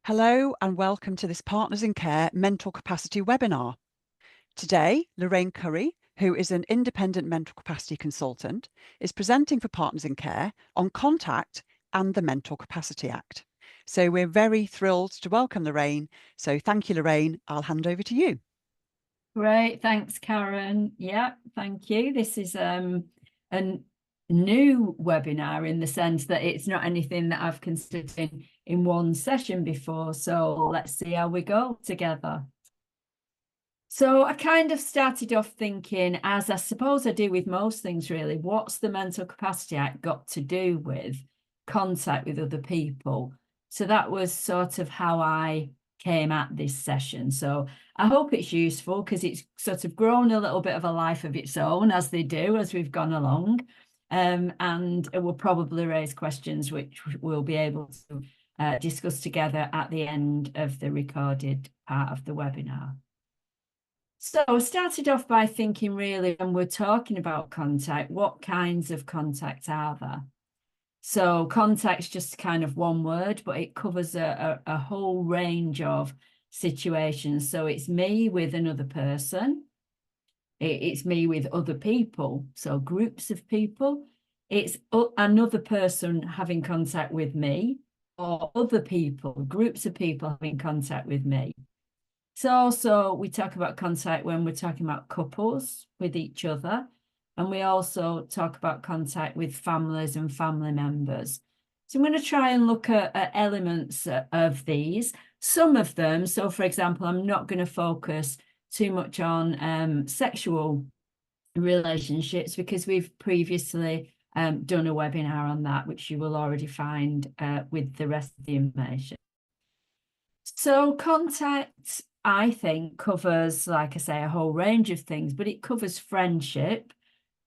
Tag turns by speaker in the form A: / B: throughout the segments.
A: Hello and welcome to this Partners in Care Mental Capacity webinar. Today, Lorraine Currie, who is an independent mental capacity consultant, is presenting for Partners in Care on contact and the Mental Capacity Act. So we're very thrilled to welcome Lorraine. So thank you, Lorraine. I'll hand over to you.
B: Great, thanks, Karen. Yeah, thank you. This is a new webinar in the sense that it's not anything that I've considered in one session before. So let's see how we go together. So I kind of started off thinking, as I suppose I do with most things really, what's the Mental Capacity Act got to do with contact with other people? So that was sort of how I came at this session. So I hope it's useful because it's sort of grown a little bit of a life of its own, as they do as we've gone along. And it will probably raise questions which we'll be able to discuss together at the end of the recorded part of the webinar. So I started off by thinking, really, when we're talking about contact, what kinds of contact are there? So contact's just kind of one word, but it covers a whole range of situations. So it's me with another person. It's me with other people, so groups of people. It's another person having contact with me, or other people, groups of people having contact with me. So also we talk about contact when we're talking about couples with each other. And we also talk about contact with families and family members. So I'm going to try and look at elements of these. Some of them, so for example, I'm not going to focus too much on sexual relationships because we've previously done a webinar on that, which you will already find with the rest of the information. So contact, I think, covers, like I say, a whole range of things, but it covers friendship.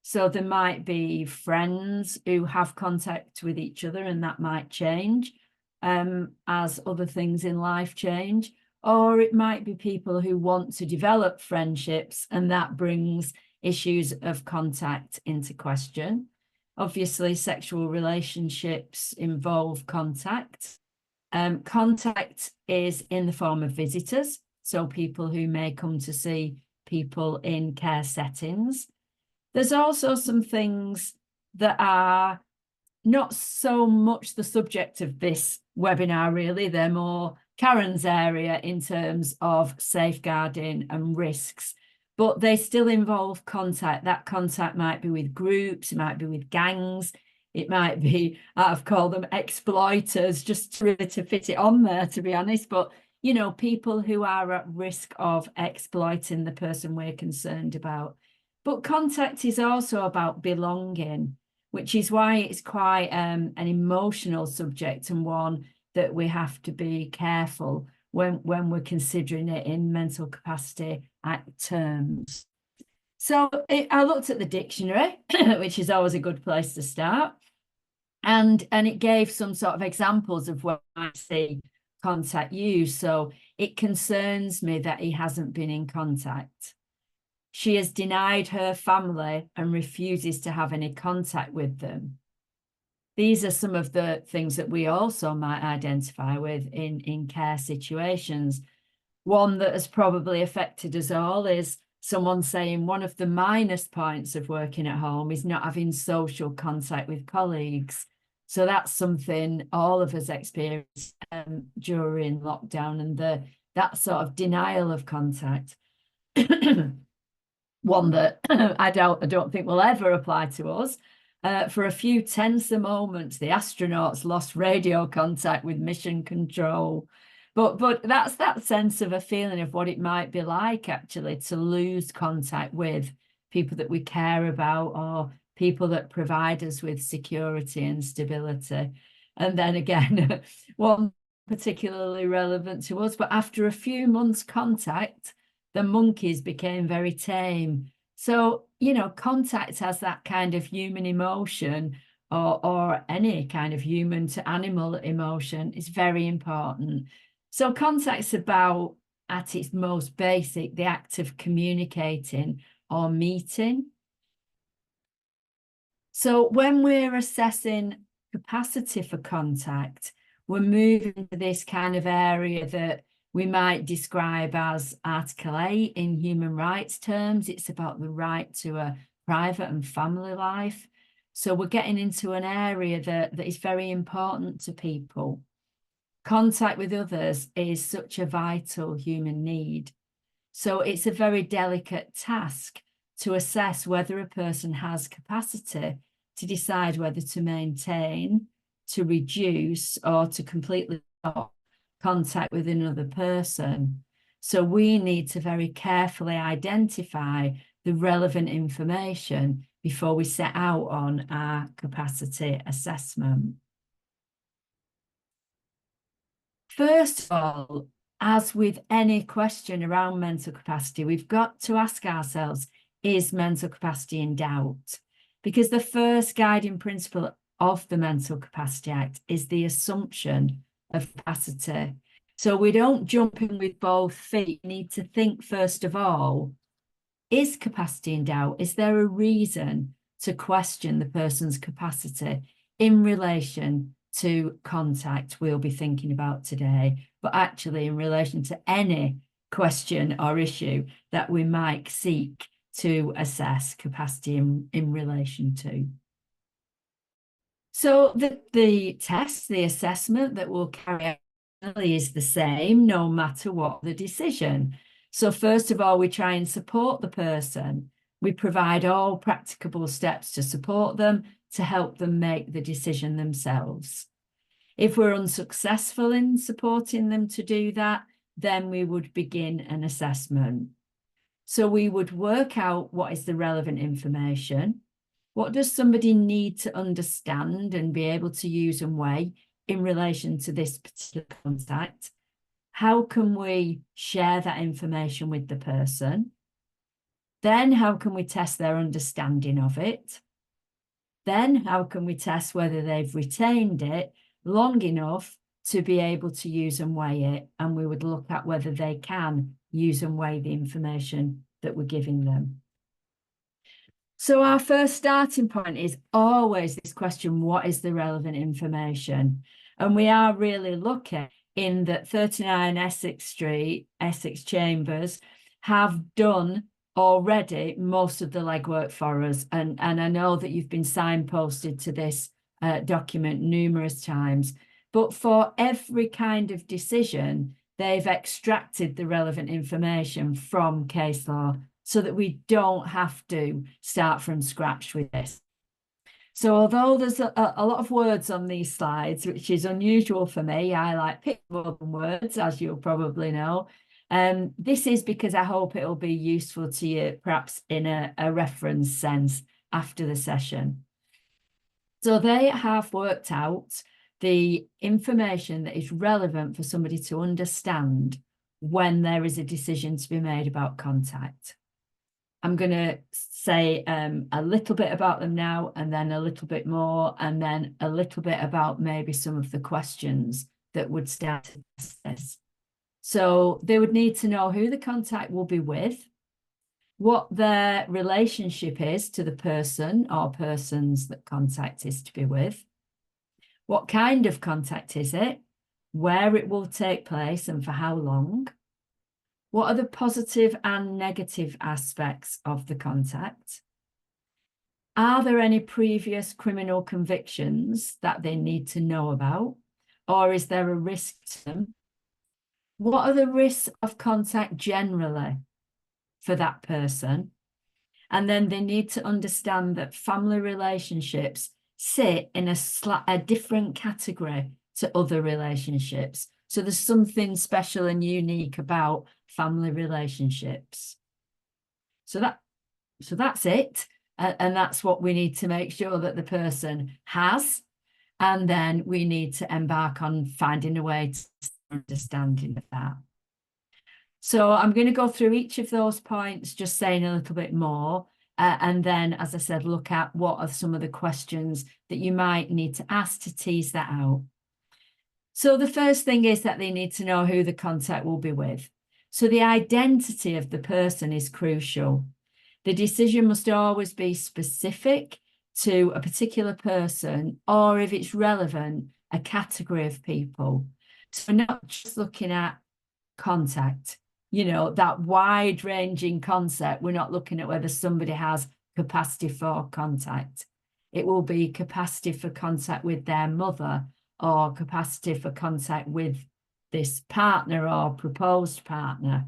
B: So there might be friends who have contact with each other, and that might change as other things in life change. Or it might be people who want to develop friendships, and that brings issues of contact into question. Obviously, sexual relationships involve contact. Contact is in the form of visitors, so people who may come to see people in care settings. There's also some things that are not so much the subject of this webinar, really. They're more Karen's area in terms of safeguarding and risks, but they still involve contact. That contact might be with groups, it might be with gangs, it might be, I've called them exploiters, just really to fit it on there, to be honest. But, you know, people who are at risk of exploiting the person we're concerned about. But contact is also about belonging, which is why it's quite an emotional subject and one that we have to be careful when we're considering it in Mental Capacity Act terms. So I looked at the dictionary, which is always a good place to start. And it gave some sort of examples of where I see contact used. So it concerns me that he hasn't been in contact. She has denied her family and refuses to have any contact with them. These are some of the things that we also might identify with in care situations. One that has probably affected us all is someone saying one of the minus points of working at home is not having social contact with colleagues. So that's something all of us experienced during lockdown, and that sort of denial of contact. One that I don't think will ever apply to us. For a few tense moments, the astronauts lost radio contact with mission control. But that's that sense of a feeling of what it might be like actually to lose contact with people that we care about, or people that provide us with security and stability. And then again, one particularly relevant to us, but after a few months' contact, the monkeys became very tame. So, you know, contact has that kind of human emotion, or any kind of human to animal emotion is very important. So contact's about, at its most basic, the act of communicating or meeting. So when we're assessing capacity for contact, we're moving to this kind of area that we might describe as Article 8 in human rights terms. It's about the right to a private and family life. So we're getting into an area that is very important to people. Contact with others is such a vital human need. So it's a very delicate task to assess whether a person has capacity to decide whether to maintain, to reduce, or to completely stop contact with another person. So we need to very carefully identify the relevant information before we set out on our capacity assessment. First of all, as with any question around mental capacity, we've got to ask ourselves, is mental capacity in doubt? Because the first guiding principle of the Mental Capacity Act is the assumption of capacity. So we don't jump in with both feet. We need to think, first of all, is capacity in doubt? Is there a reason to question the person's capacity in relation to contact we'll be thinking about today, but actually in relation to any question or issue that we might seek to assess capacity in relation to? So the test, the assessment that we'll carry out is the same no matter what the decision. So first of all, we try and support the person. We provide all practicable steps to support them, to help them make the decision themselves. If we're unsuccessful in supporting them to do that, then we would begin an assessment. So we would work out what is the relevant information. What does somebody need to understand and be able to use and weigh in relation to this particular contact? How can we share that information with the person? Then how can we test their understanding of it? Then how can we test whether they've retained it long enough to be able to use and weigh it? And we would look at whether they can use and weigh the information that we're giving them. So our first starting point is always this question, what is the relevant information? And we are really lucky in that 39 Essex Street, Essex Chambers have done already most of the legwork for us. And I know that you've been signposted to this document numerous times, but for every kind of decision, they've extracted the relevant information from case law so that we don't have to start from scratch with this. So although there's a lot of words on these slides, which is unusual for me, I like picture than words, as you'll probably know. This is because I hope it'll be useful to you, perhaps in a reference sense after the session. So they have worked out the information that is relevant for somebody to understand when there is a decision to be made about contact. I'm going to say a little bit about them now, and then a little bit more, and then a little bit about maybe some of the questions that would start to test this. So they would need to know who the contact will be with, what their relationship is to the person or persons that contact is to be with, what kind of contact is it, where it will take place and for how long, what are the positive and negative aspects of the contact? Are there any previous criminal convictions that they need to know about? Or is there a risk to them? What are the risks of contact generally for that person? And then they need to understand that family relationships sit in a different category to other relationships. So there's something special and unique about family relationships. So that's it. And that's what we need to make sure that the person has. And then we need to embark on finding a way to understanding of that. So I'm going to go through each of those points, just saying a little bit more. And then, as I said, look at what are some of the questions that you might need to ask to tease that out. So the first thing is that they need to know who the contact will be with. So the identity of the person is crucial. The decision must always be specific to a particular person, or if it's relevant, a category of people. So we're not just looking at contact, you know, that wide-ranging concept. We're not looking at whether somebody has capacity for contact. It will be capacity for contact with their mother, or capacity for contact with this partner or proposed partner.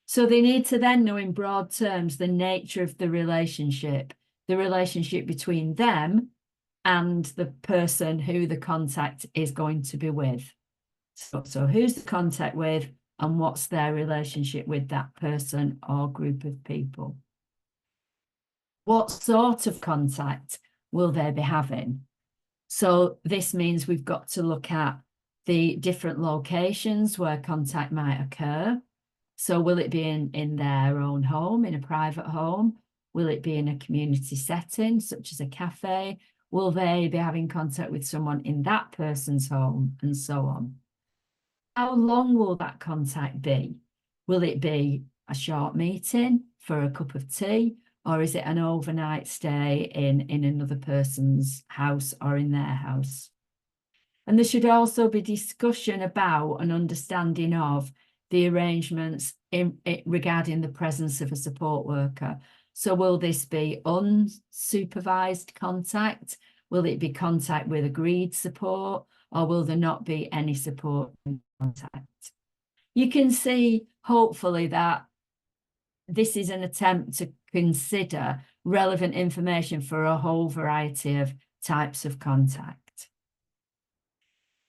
B: So they need to then know in broad terms the nature of the relationship between them and the person who the contact is going to be with. So who's the contact with, and what's their relationship with that person or group of people? What sort of contact will they be having? So this means we've got to look at the different locations where contact might occur. So will it be in their own home, in a private home? Will it be in a community setting, such as a cafe? Will they be having contact with someone in that person's home, and so on? How long will that contact be? Will it be a short meeting for a cup of tea, or is it an overnight stay in another person's house or in their house? And there should also be discussion about an understanding of the arrangements regarding the presence of a support worker. So will this be unsupervised contact? Will it be contact with agreed support, or will there not be any support in contact? You can see, hopefully, that this is an attempt to consider relevant information for a whole variety of types of contact.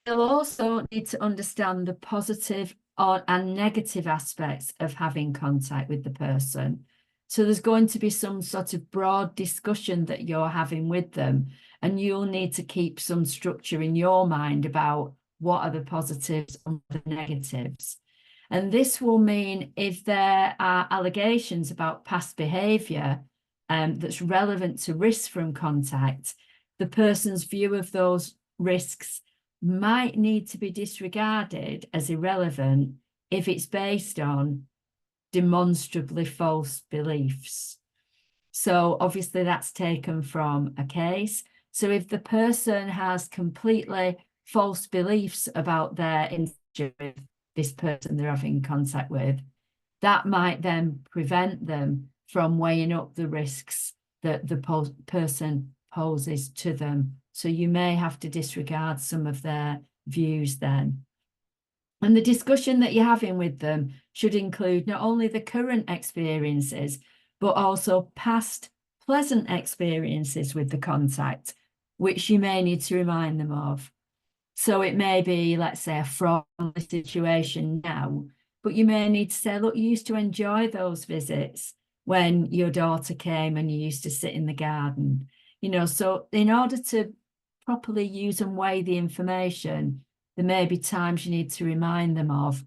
B: You'll also need to understand the positive and negative aspects of having contact with the person. So there's going to be some sort of broad discussion that you're having with them, and you'll need to keep some structure in your mind about what are the positives and the negatives. And this will mean if there are allegations about past behaviour that's relevant to risks from contact, the person's view of those risks might need to be disregarded as irrelevant if it's based on demonstrably false beliefs. So obviously that's taken from a case. So if the person has completely false beliefs about their interaction with this person they're having contact with, that might then prevent them from weighing up the risks that the person poses to them. So you may have to disregard some of their views then. And the discussion that you're having with them should include not only the current experiences, but also past pleasant experiences with the contact, which you may need to remind them of. So it may be, let's say, a friendly situation now, but you may need to say, look, you used to enjoy those visits when your daughter came and you used to sit in the garden. You know, so in order to properly use and weigh the information, there may be times you need to remind them of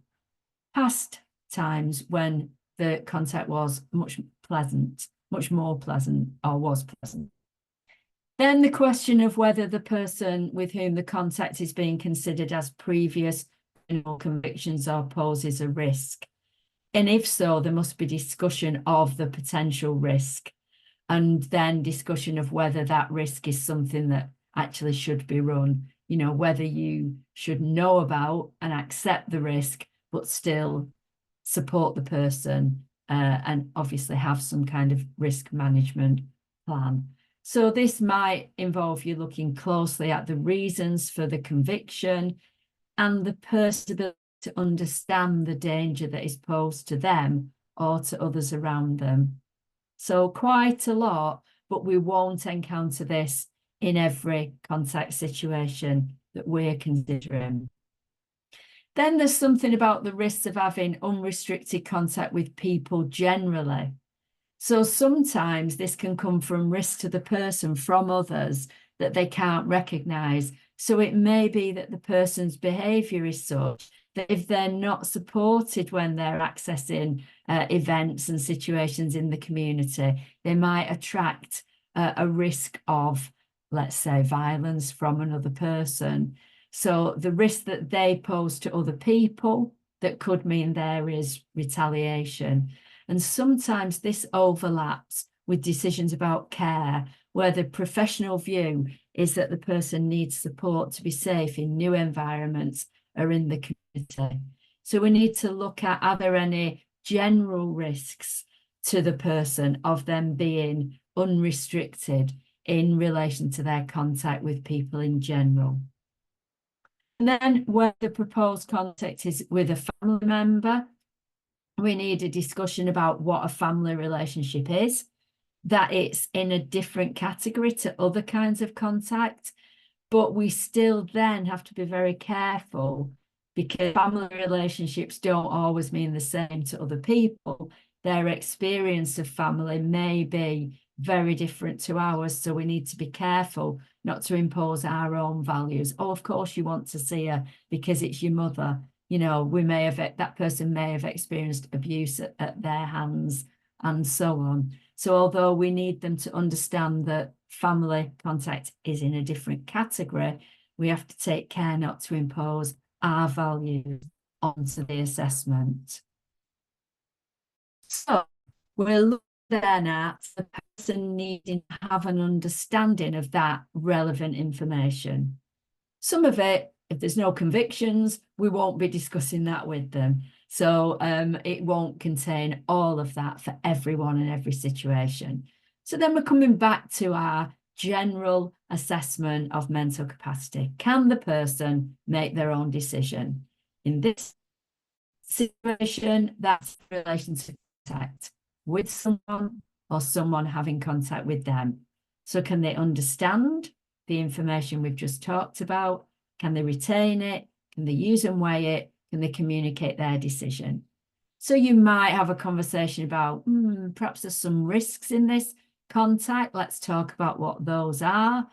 B: past times when the contact was much more pleasant, or was pleasant. Then the question of whether the person with whom the contact is being considered as previous criminal convictions or poses a risk. And if so, there must be discussion of the potential risk, and then discussion of whether that risk is something that actually should be run, you know, whether you should know about and accept the risk, but still support the person and obviously have some kind of risk management plan. So this might involve you looking closely at the reasons for the conviction and the person's ability to understand the danger that is posed to them or to others around them. So quite a lot, but we won't encounter this in every contact situation that we're considering. Then there's something about the risks of having unrestricted contact with people generally. So sometimes this can come from risk to the person from others that they can't recognise. So it may be that the person's behaviour is such that if they're not supported when they're accessing events and situations in the community, they might attract a risk of, let's say, violence from another person. So the risk that they pose to other people, that could mean there is retaliation. And sometimes this overlaps with decisions about care, where the professional view is that the person needs support to be safe in new environments or in the community. So we need to look at, are there any general risks to the person of them being unrestricted in relation to their contact with people in general? And then where the proposed contact is with a family member, we need a discussion about what a family relationship is, that it's in a different category to other kinds of contact, but we still then have to be very careful because family relationships don't always mean the same to other people. Their experience of family may be very different to ours, so we need to be careful not to impose our own values. Oh, of course you want to see her because it's your mother. You know, that person may have experienced abuse at their hands and so on. So although we need them to understand that family contact is in a different category, we have to take care not to impose our values onto the assessment. So we're looking then at the person needing to have an understanding of that relevant information. Some of it, if there's no convictions, we won't be discussing that with them. So it won't contain all of that for everyone in every situation. So then we're coming back to our general assessment of mental capacity. Can the person make their own decision? In this situation, that's in relation to contact with someone or someone having contact with them. So can they understand the information we've just talked about? Can they retain it? Can they use and weigh it? Can they communicate their decision? So you might have a conversation about, perhaps there's some risks in this contact. Let's talk about what those are.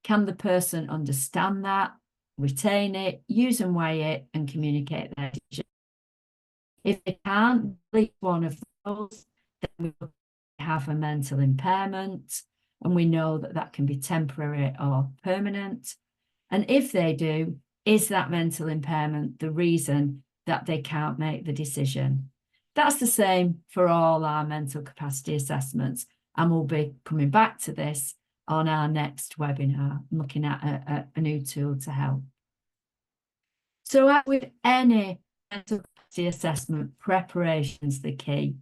B: Can the person understand that, retain it, use and weigh it, and communicate their decision? If they can't delete one of those, then we have a mental impairment, and we know that that can be temporary or permanent. And if they do, is that mental impairment the reason that they can't make the decision? That's the same for all our mental capacity assessments, and we'll be coming back to this on our next webinar, looking at a new tool to help. So as with any mental capacity assessment, preparation's the key.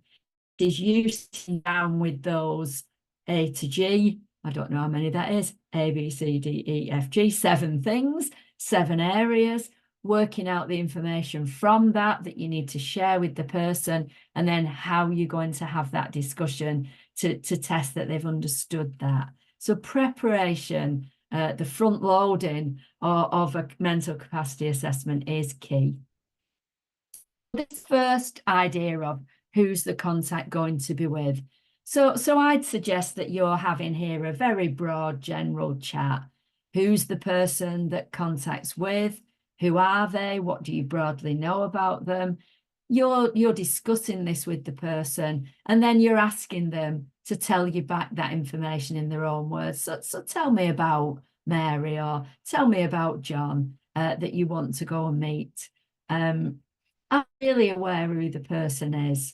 B: It is you sitting down with those A to G, I don't know how many that is, A, B, C, D, E, F, G, 7 things, 7 areas, working out the information from that you need to share with the person, and then how you're going to have that discussion to test that they've understood that. So preparation, the front loading of a mental capacity assessment is key. This first idea of who's the contact going to be with. So I'd suggest that you're having here a very broad general chat. Who's the person that contacts with? Who are they? What do you broadly know about them? You're discussing this with the person, and then you're asking them to tell you back that information in their own words. So tell me about Mary, or tell me about John that you want to go and meet. I'm really aware who the person is.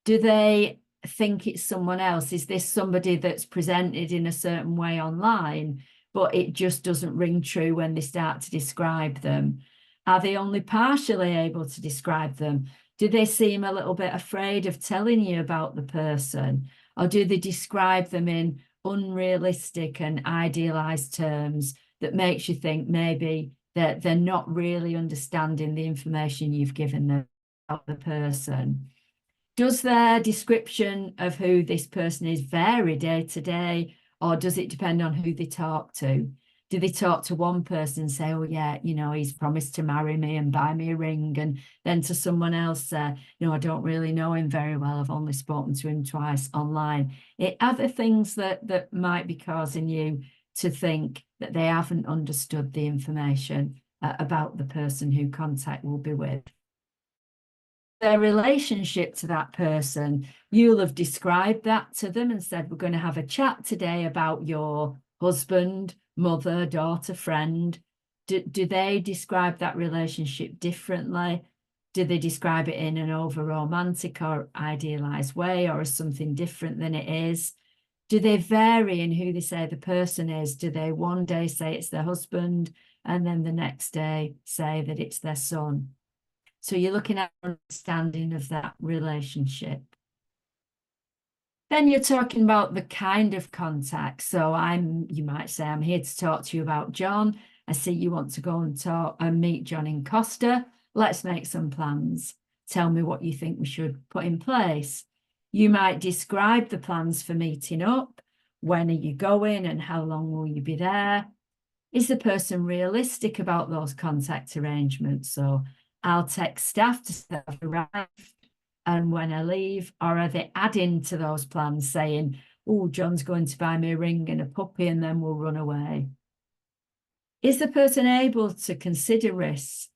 B: Do they think it's someone else? Is this somebody that's presented in a certain way online, but it just doesn't ring true when they start to describe them? Are they only partially able to describe them? Do they seem a little bit afraid of telling you about the person? Or do they describe them in unrealistic and idealized terms that makes you think maybe that they're not really understanding the information you've given them about the person? Does their description of who this person is vary day to day, or does it depend on who they talk to? Do they talk to one person and say, oh yeah, you know, he's promised to marry me and buy me a ring, and then to someone else, I don't really know him very well, I've only spoken to him twice online? Are there things that might be causing you to think that they haven't understood the information about the person who contact will be with? Their relationship to that person, you'll have described that to them and said, we're going to have a chat today about your husband, mother, daughter, friend. Do they describe that relationship differently? Do they describe it in an over romantic or idealized way, or as something different than it is? Do they vary in who they say the person is? Do they one day say it's their husband and then the next day say that it's their son? So you're looking at understanding of that relationship. Then you're talking about the kind of contact. So you might say, I'm here to talk to you about John. I see you want to go and talk and meet John in Costa. Let's make some plans. Tell me what you think we should put in place. You might describe the plans for meeting up. When are you going and how long will you be there? Is the person realistic about those contact arrangements? So I'll text staff to say I've arrived and when I leave, or are they adding to those plans saying, oh, John's going to buy me a ring and a puppy and then we'll run away? Is the person able to consider risks?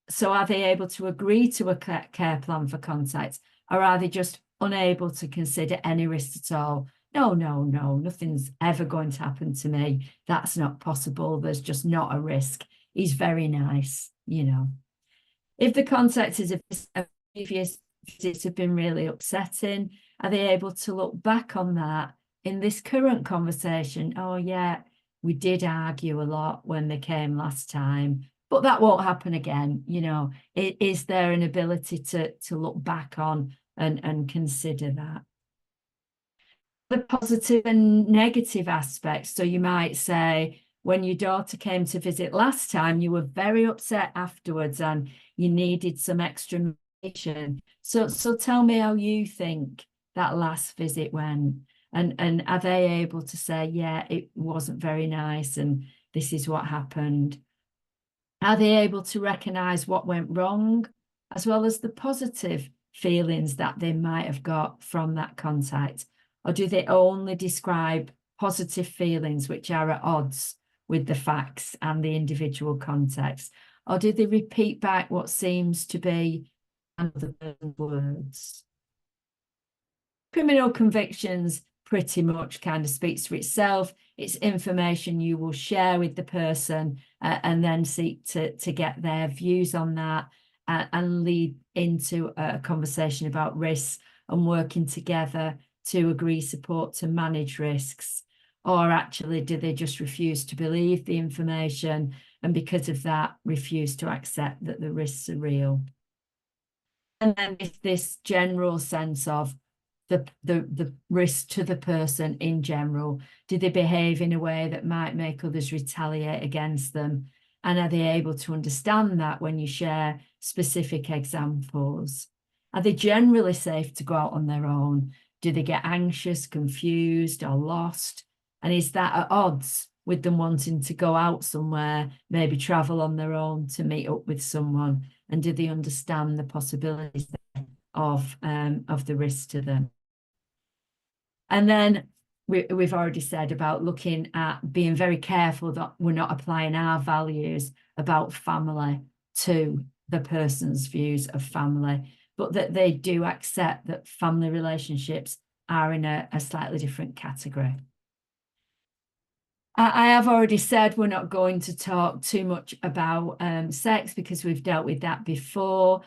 B: So are they able to agree to a care plan for contact, or are they just unable to consider any risks at all? No, nothing's ever going to happen to me. That's not possible. There's just not a risk. He's very nice, you know. If the contact is a previous visits have been really upsetting, are they able to look back on that in this current conversation? Oh yeah, we did argue a lot when they came last time, but that won't happen again. You know, is there an ability to look back on and consider that? The positive and negative aspects. So you might say, when your daughter came to visit last time, you were very upset afterwards and you needed some extra medication. So tell me how you think that last visit went. And are they able to say, yeah, it wasn't very nice and this is what happened? Are they able to recognize what went wrong, as well as the positive feelings that they might have got from that contact? Or do they only describe positive feelings which are at odds with the facts and the individual context? Or do they repeat back what seems to be another person's words? Criminal convictions pretty much kind of speaks for itself. It's information you will share with the person and then seek to get their views on that and lead into a conversation about risks and working together to agree support to manage risks. Or actually, do they just refuse to believe the information and because of that refuse to accept that the risks are real? And then if this general sense of the risk to the person in general, do they behave in a way that might make others retaliate against them? And are they able to understand that when you share specific examples? Are they generally safe to go out on their own? Do they get anxious, confused, or lost? And is that at odds with them wanting to go out somewhere, maybe travel on their own to meet up with someone? And do they understand the possibilities of the risk to them? And then we've already said about looking at being very careful that we're not applying our values about family to the person's views of family, but that they do accept that family relationships are in a slightly different category. I have already said we're not going to talk too much about sex because we've dealt with that before,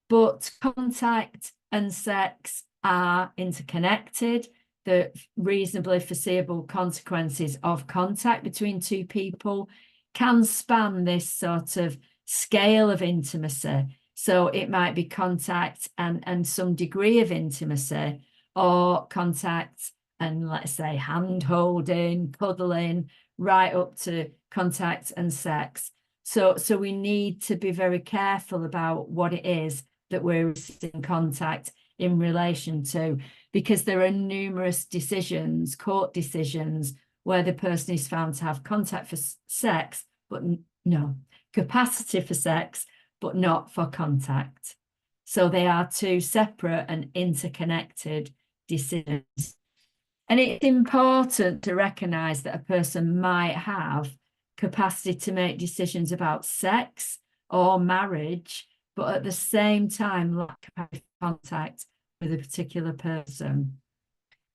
B: but contact and sex are interconnected. The reasonably foreseeable consequences of contact between two people can span this sort of scale of intimacy. So it might be contact and some degree of intimacy, or contact and let's say hand holding, cuddling, right up to contact and sex. So we need to be very careful about what it is that we're in contact in relation to, because there are numerous decisions, court decisions, where the person is found to have contact for sex, but no, capacity for sex, but not for contact. So they are two separate and interconnected decisions. And it's important to recognise that a person might have capacity to make decisions about sex or marriage, but at the same time lack contact with a particular person.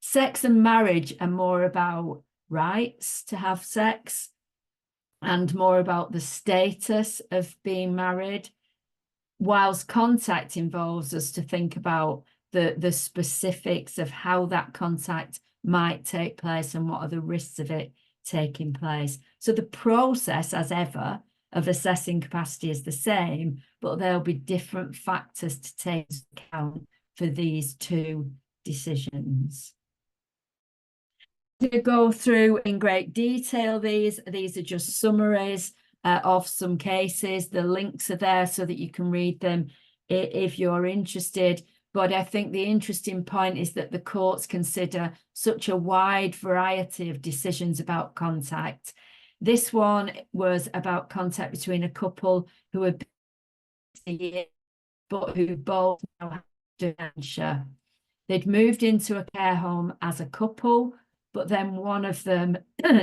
B: Sex and marriage are more about rights to have sex and more about the status of being married, whilst contact involves us to think about the specifics of how that contact might take place and what are the risks of it taking place. So the process, as ever, of assessing capacity is the same, but there'll be different factors to take into account for these two decisions. To go through in great detail, these are just summaries of some cases. The links are there so that you can read them if you're interested. But I think the interesting point is that the courts consider such a wide variety of decisions about contact. This one was about contact between a couple who had been a year, but who both now have dementia. They'd moved into a care home as a couple, but then one of them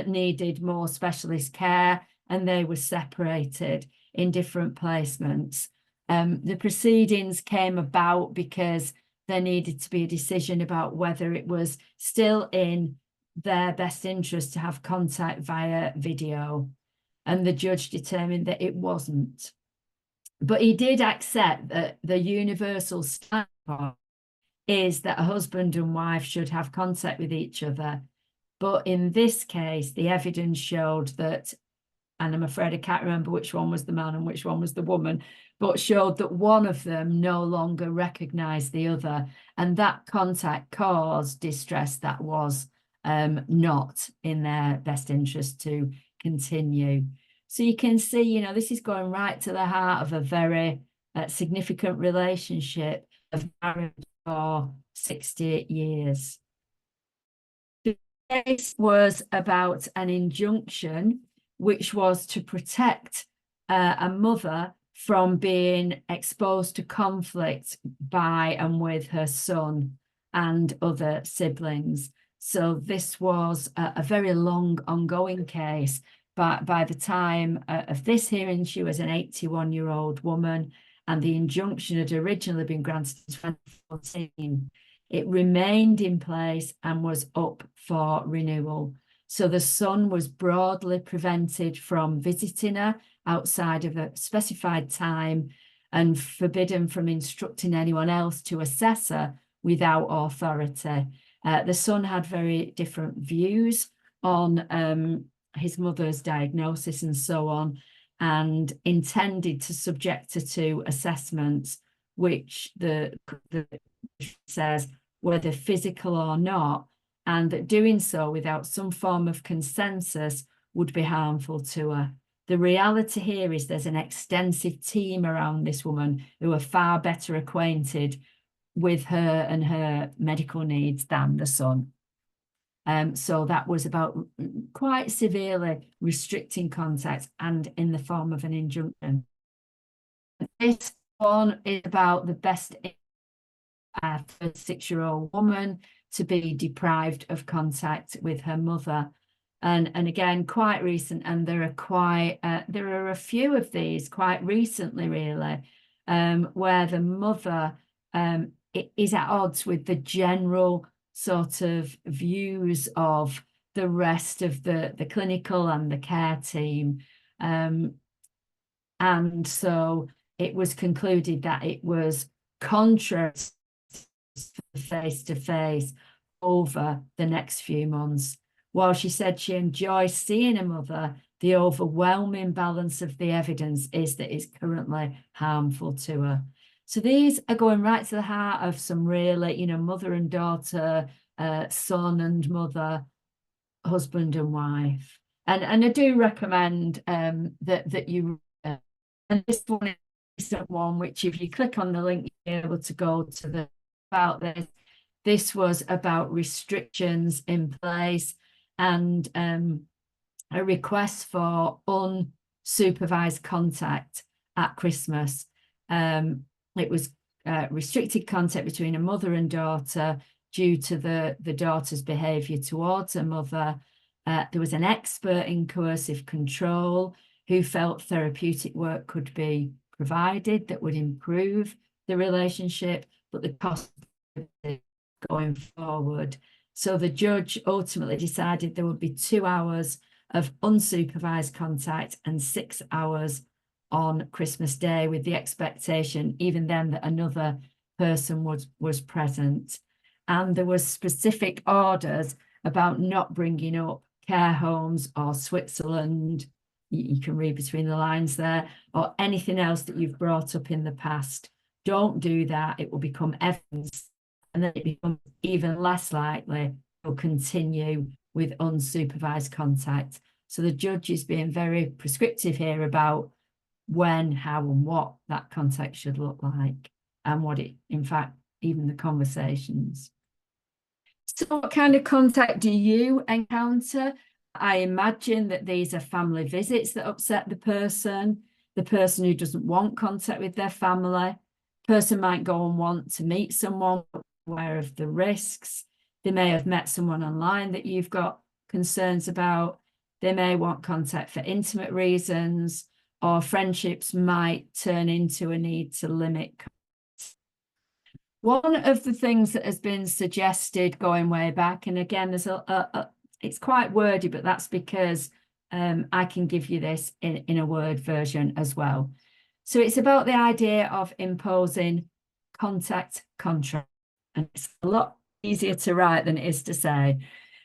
B: needed more specialist care and they were separated in different placements. The proceedings came about because there needed to be a decision about whether it was still in their best interest to have contact via video, and the judge determined that it wasn't. But he did accept that the universal standard is that a husband and wife should have contact with each other. But in this case, the evidence showed that, and I'm afraid I can't remember which one was the man and which one was the woman, but showed that one of them no longer recognised the other, and that contact caused distress that was not in their best interest to continue. So you can see, you know, this is going right to the heart of a very significant relationship of marriage for 60 years. The case was about an injunction which was to protect a mother from being exposed to conflict by and with her son and other siblings. So this was a very long ongoing case. But by the time of this hearing, she was an 81-year-old woman, and the injunction had originally been granted in 2014. It remained in place and was up for renewal. So the son was broadly prevented from visiting her outside of a specified time and forbidden from instructing anyone else to assess her without authority. The son had very different views on his mother's diagnosis and so on, and intended to subject her to assessments which the says whether physical or not, and that doing so without some form of consensus would be harmful to her. The reality here is there's an extensive team around this woman who are far better acquainted with her and her medical needs than the son. So that was about quite severely restricting contact and in the form of an injunction. This one is about the best for a 6-year-old woman to be deprived of contact with her mother. And again, quite recent, and there are a few of these quite recently, really, where the mother is at odds with the general sort of views of the rest of the clinical and the care team. And so it was concluded that it was contrary to face-to-face over the next few months. While she said she enjoys seeing her mother, the overwhelming balance of the evidence is that it's currently harmful to her. So these are going right to the heart of some really, you know, mother and daughter, son and mother, husband and wife. And I do recommend that you, and this one is one which if you click on the link, you'll be able to go to about this. This was about restrictions in place and a request for unsupervised contact at Christmas. It was restricted contact between a mother and daughter due to the daughter's behaviour towards her mother. There was an expert in coercive control who felt therapeutic work could be provided that would improve the relationship, but the cost going forward. So the judge ultimately decided there would be 2 hours of unsupervised contact and 6 hours on Christmas Day, with the expectation even then that another person was present. And there was specific orders about not bringing up care homes or Switzerland. You can read between the lines there, or anything else that you've brought up in the past. Don't do that. It will become evidence, and then it becomes even less likely you'll continue with unsupervised contact. So the judge is being very prescriptive here about when, how, and what that contact should look like, and what it, in fact, even the conversations. So what kind of contact do you encounter? I imagine that these are family visits that upset the person who doesn't want contact with their family. Person might go and want to meet someone, aware of the risks. They may have met someone online that you've got concerns about. They may want contact for intimate reasons, or friendships might turn into a need to limit. One of the things that has been suggested going way back, and again, there's it's quite wordy, but that's because I can give you this in a word version as well. So it's about the idea of imposing contact contract, and it's a lot easier to write than it is to say.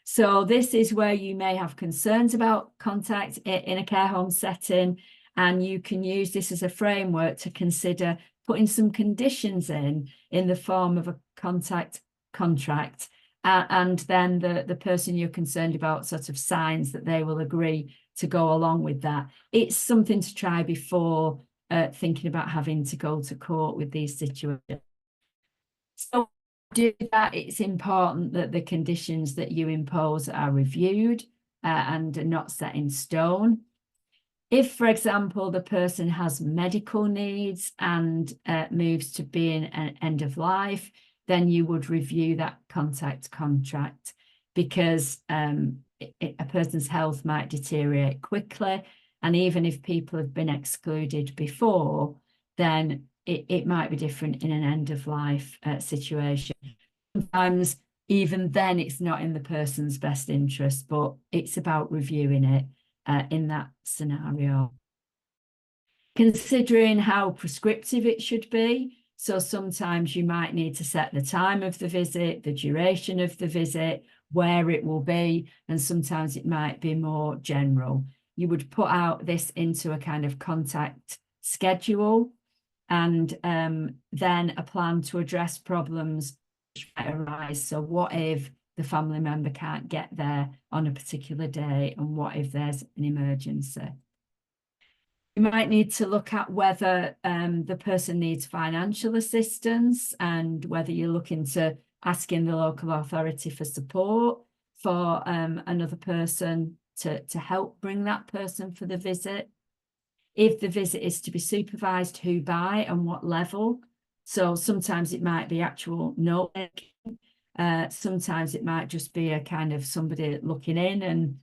B: So this is where you may have concerns about contact in a care home setting, and you can use this as a framework to consider putting some conditions in the form of a contact contract, and then the person you're concerned about sort of signs that they will agree to go along with that. It's something to try before thinking about having to go to court with these situations. So to do that, it's important that the conditions that you impose are reviewed and are not set in stone. If, for example, the person has medical needs and moves to being an end of life, then you would review that contact contract, because a person's health might deteriorate quickly. And even if people have been excluded before, then it might be different in an end of life situation. Sometimes even then it's not in the person's best interest, but it's about reviewing it in that scenario. Considering how prescriptive it should be. So sometimes you might need to set the time of the visit, the duration of the visit, where it will be, and sometimes it might be more general. You would put out this into a kind of contact schedule, and then a plan to address problems which might arise. So what if the family member can't get there on a particular day, and what if there's an emergency? You might need to look at whether the person needs financial assistance, and whether you're looking to asking the local authority for support for another person to help bring that person for the visit. If the visit is to be supervised, who by and what level. So sometimes it might be actual note making. Sometimes it might just be a kind of somebody looking in and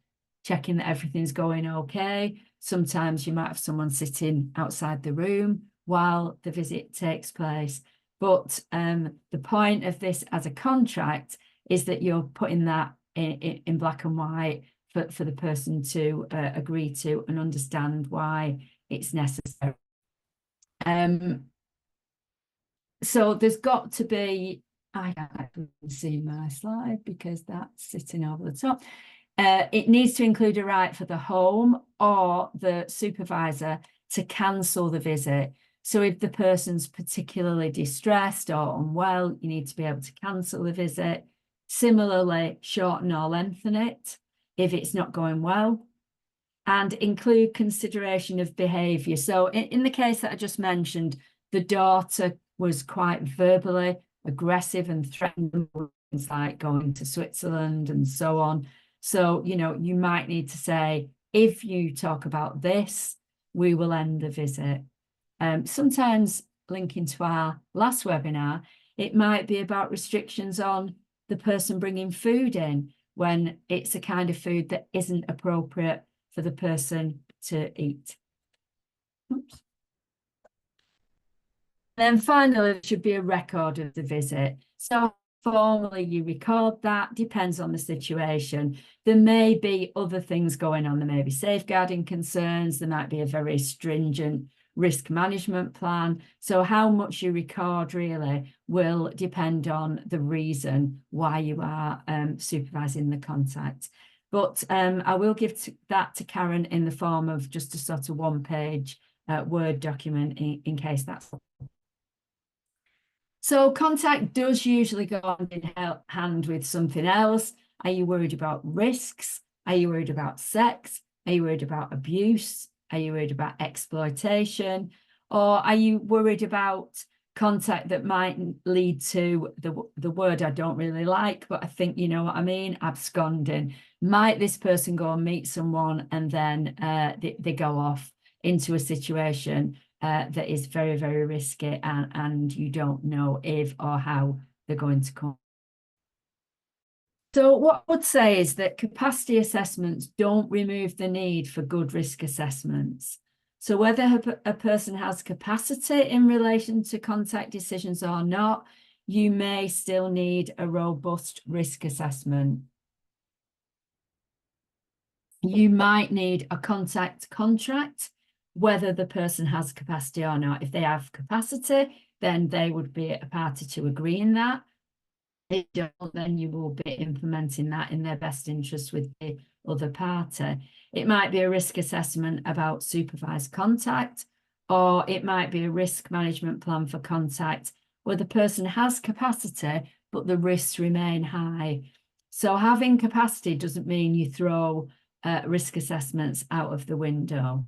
B: checking that everything's going okay. Sometimes you might have someone sitting outside the room while the visit takes place. But the point of this as a contract is that you're putting that in black and white for the person to agree to and understand why it's necessary. So there's got to be, I can't see my slide because that's sitting over the top. It needs to include a right for the home or the supervisor to cancel the visit. So if the person's particularly distressed or unwell, you need to be able to cancel the visit. Similarly, shorten or lengthen it if it's not going well, and include consideration of behaviour. So in the case that I just mentioned, the daughter was quite verbally aggressive and threatened, things like going to Switzerland and so on. So, you know, you might need to say, if you talk about this, we will end the visit. Sometimes linking to our last webinar, it might be about restrictions on the person bringing food in when it's a kind of food that isn't appropriate for the person to eat. Oops. Then finally, there should be a record of the visit. So formally you record that, depends on the situation. There may be other things going on. There may be safeguarding concerns. There might be a very stringent risk management plan. So how much you record really will depend on the reason why you are supervising the contact. But I will give that to Karen in the form of just a sort of one-page Word document in case that's. So contact does usually go hand in hand with something else. Are you worried about risks? Are you worried about sex? Are you worried about abuse? Are you worried about exploitation? Or are you worried about contact that might lead to the word I don't really like, but I think you know what I mean, absconding? Might this person go and meet someone and then they go off into a situation that is very, very risky and you don't know if or how they're going to come. So what I would say is that capacity assessments don't remove the need for good risk assessments. So whether a person has capacity in relation to contact decisions or not, you may still need a robust risk assessment. You might need a contact contract, whether the person has capacity or not. If they have capacity, then they would be a party to agreeing that. If you don't, then you will be implementing that in their best interest with the other party. It might be a risk assessment about supervised contact, or it might be a risk management plan for contact where the person has capacity, but the risks remain high. So having capacity doesn't mean you throw risk assessments out of the window.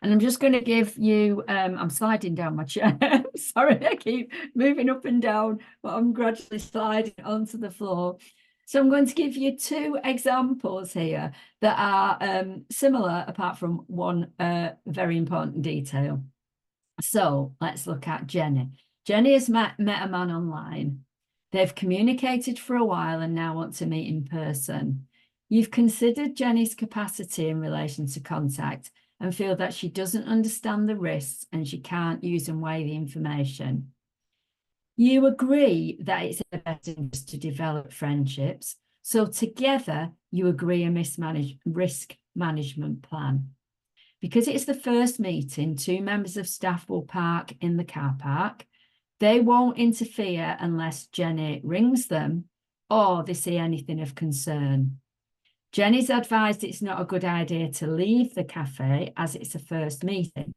B: And I'm just going to give you, I'm sliding down my chair. Sorry, I keep moving up and down, but I'm gradually sliding onto the floor. So I'm going to give you two examples here that are similar, apart from one very important detail. So let's look at Jenny. Jenny has met a man online. They've communicated for a while and now want to meet in person. You've considered Jenny's capacity in relation to contact and feel that she doesn't understand the risks and she can't use and weigh the information. You agree that it's in the best interest to develop friendships. So together you agree a risk management plan. Because it's the first meeting, two members of staff will park in the car park. They won't interfere unless Jenny rings them or they see anything of concern. Jenny's advised it's not a good idea to leave the cafe as it's a first meeting.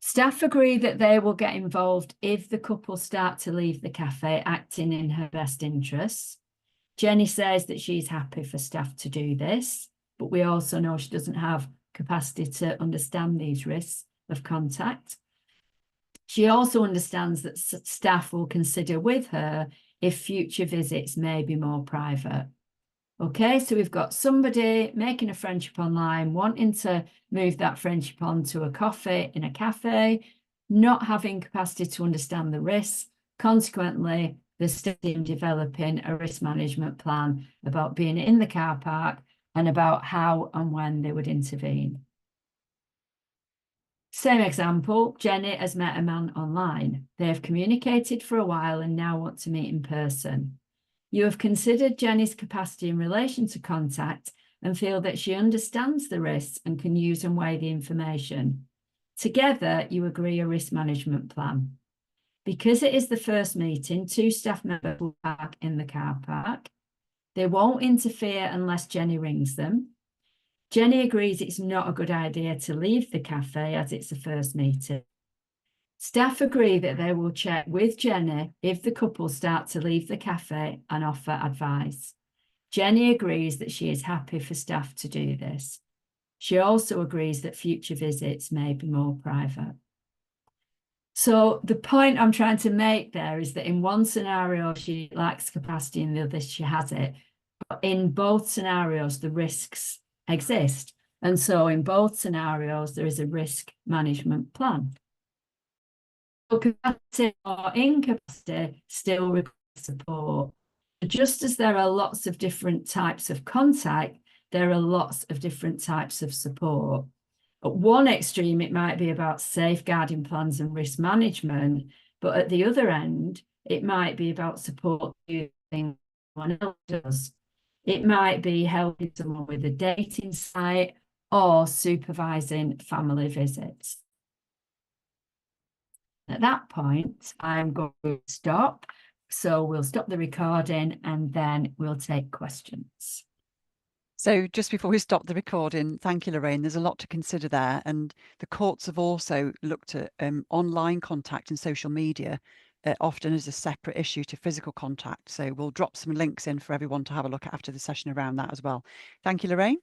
B: Staff agree that they will get involved if the couple start to leave the cafe, acting in her best interests. Jenny says that she's happy for staff to do this, but we also know she doesn't have capacity to understand these risks of contact. She also understands that staff will consider with her if future visits may be more private. Okay, so we've got somebody making a friendship online, wanting to move that friendship on to a coffee in a cafe, not having capacity to understand the risks. Consequently, they're still developing a risk management plan about being in the car park and about how and when they would intervene. Same example, Jenny has met a man online. They have communicated for a while and now want to meet in person. You have considered Jenny's capacity in relation to contact and feel that she understands the risks and can use and weigh the information. Together, you agree a risk management plan. Because it is the first meeting, two staff members will park in the car park. They won't interfere unless Jenny rings them. Jenny agrees it's not a good idea to leave the cafe as it's the first meeting. Staff agree that they will check with Jenny if the couple start to leave the cafe and offer advice. Jenny agrees that she is happy for staff to do this. She also agrees that future visits may be more private. So the point I'm trying to make there is that in one scenario, she lacks capacity, in the other, she has it. But in both scenarios, the risks exist. And so in both scenarios, there is a risk management plan. Capacity or incapacity still requires support. Just as there are lots of different types of contact, there are lots of different types of support. At one extreme, it might be about safeguarding plans and risk management, but at the other end, it might be about support using someone else does. It might be helping someone with a dating site or supervising family visits. At that point, I'm going to stop. So we'll stop the recording and then we'll take questions.
A: So just before we stop the recording, thank you, Lorraine. There's a lot to consider there. And the courts have also looked at online contact and social media often as a separate issue to physical contact. So we'll drop some links in for everyone to have a look at after the session around that as well. Thank you, Lorraine.